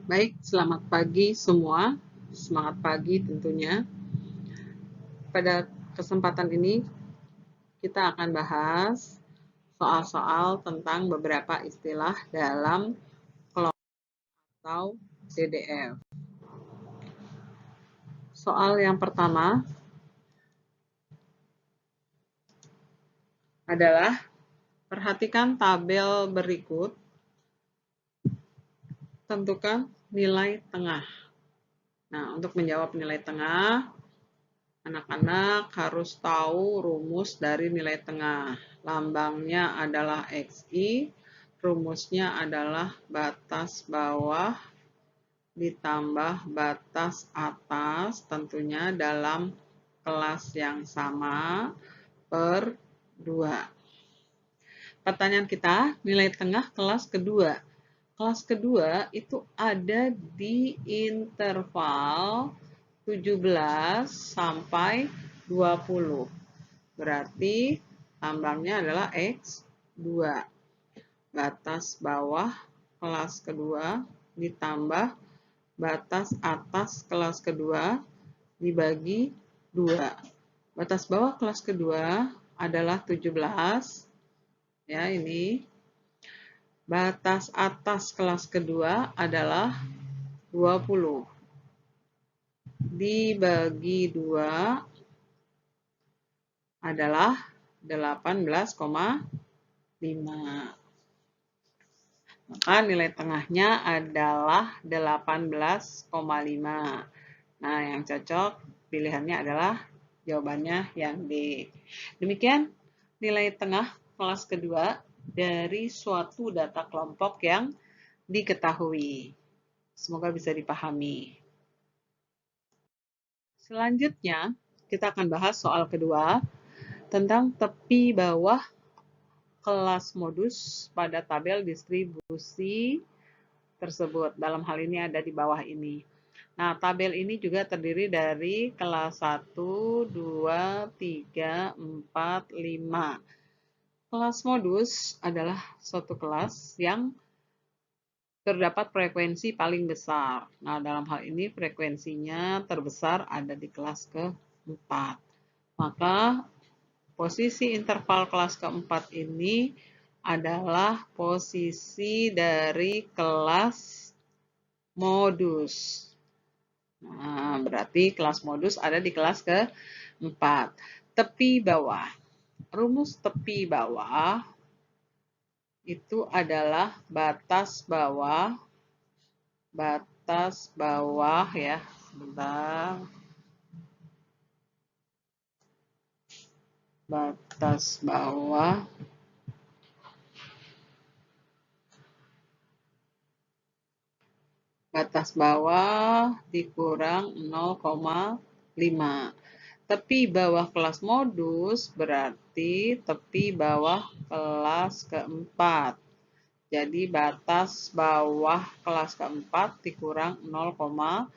Baik, selamat pagi semua. Semangat pagi tentunya. Pada kesempatan ini kita akan bahas soal-soal tentang beberapa istilah dalam kelompok atau DDF. Soal yang pertama adalah perhatikan tabel berikut, tentukan nilai tengah. Nah, untuk menjawab nilai tengah, anak-anak harus tahu rumus dari nilai tengah. Lambangnya adalah XI, rumusnya adalah batas bawah ditambah batas atas, tentunya dalam kelas yang sama per 2. Pertanyaan kita, nilai tengah kelas kedua. Kelas kedua itu ada di interval 17 sampai 20. Berarti lambangnya adalah X2. Batas bawah kelas kedua ditambah batas atas kelas kedua dibagi 2. Batas bawah kelas kedua adalah 17. Ya, ini. Batas atas kelas kedua adalah 20. Dibagi 2 adalah 18,5. Maka nilai tengahnya adalah 18,5. Nah, yang cocok pilihannya adalah jawabannya yang D. Demikian nilai tengah kelas kedua dari suatu data kelompok yang diketahui. Semoga bisa dipahami. Selanjutnya, kita akan bahas soal kedua tentang tepi bawah kelas modus pada tabel distribusi tersebut. Dalam hal ini ada di bawah ini. Nah, tabel ini juga terdiri dari kelas 1, 2, 3, 4, 5. Kelas modus adalah suatu kelas yang terdapat frekuensi paling besar. Nah, dalam hal ini frekuensinya terbesar ada di kelas ke-4. Maka posisi interval kelas ke-4 ini adalah posisi dari kelas modus. Nah, berarti kelas modus ada di kelas ke-4. Tepi bawah. Rumus tepi bawah itu adalah batas bawah ya, sebentar. Batas bawah dikurang 0,5. Tepi bawah kelas modus berarti tepi bawah kelas keempat. Jadi batas bawah kelas keempat dikurang 0,5.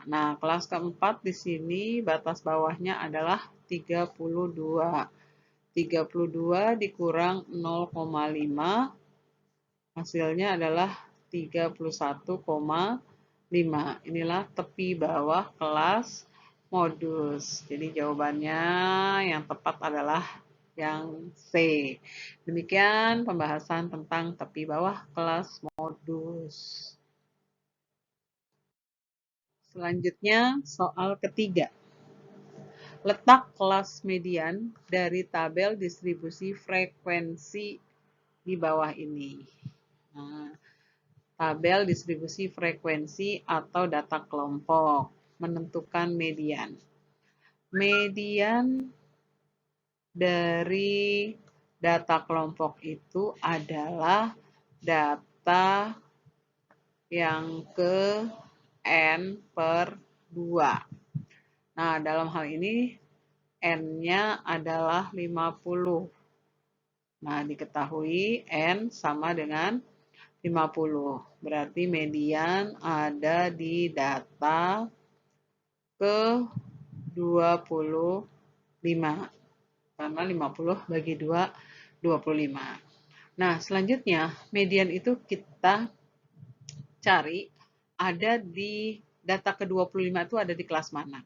Nah, kelas keempat di sini batas bawahnya adalah 32. 32 dikurang 0,5, hasilnya adalah 31,5. Inilah tepi bawah kelas modus. Jadi jawabannya yang tepat adalah yang C. Demikian pembahasan tentang tepi bawah kelas modus. Selanjutnya soal ketiga. Letak kelas median dari tabel distribusi frekuensi di bawah ini. Nah, tabel distribusi frekuensi atau data kelompok menentukan median. Median dari data kelompok itu adalah data yang ke N per 2. Nah, dalam hal ini N-nya adalah 50. Nah, diketahui N sama dengan 50. Berarti median ada di data ke 25. Karena 50 bagi 2, 25. Nah, selanjutnya median itu kita cari ada di data ke-25 itu ada di kelas mana.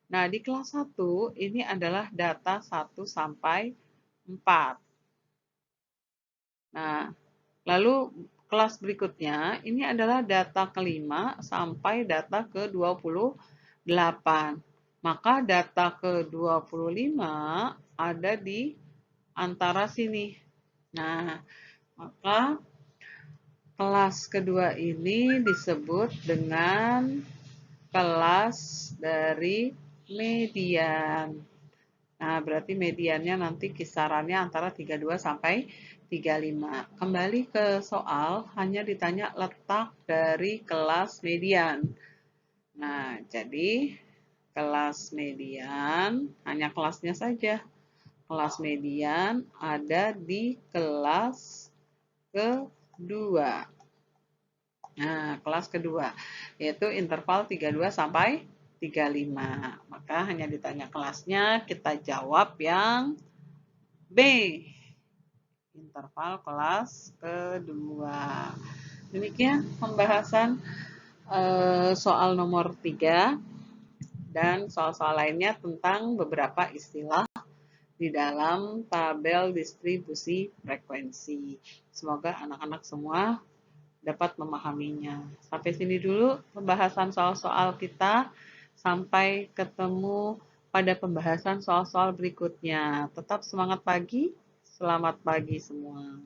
Nah, di kelas 1 ini adalah data 1 sampai 4. Nah, lalu kelas berikutnya ini adalah data ke-5 sampai data ke-28. Maka data ke-25 ada di antara sini. Nah, maka kelas kedua ini disebut dengan kelas dari median. Nah, berarti mediannya nanti kisarannya antara 32 sampai 35. Kembali ke soal, hanya ditanya letak dari kelas median. Nah, jadi kelas median, hanya kelasnya saja. Kelas median ada di kelas kedua. Nah, kelas kedua, yaitu interval 32 sampai 35. Maka hanya ditanya kelasnya, kita jawab yang B. Interval kelas kedua. Demikian pembahasan soal nomor 3 dan soal-soal lainnya tentang beberapa istilah di dalam tabel distribusi frekuensi. Semoga anak-anak semua dapat memahaminya. Sampai sini dulu pembahasan soal-soal kita. Sampai ketemu pada pembahasan soal-soal berikutnya. Tetap semangat pagi. Selamat pagi semua.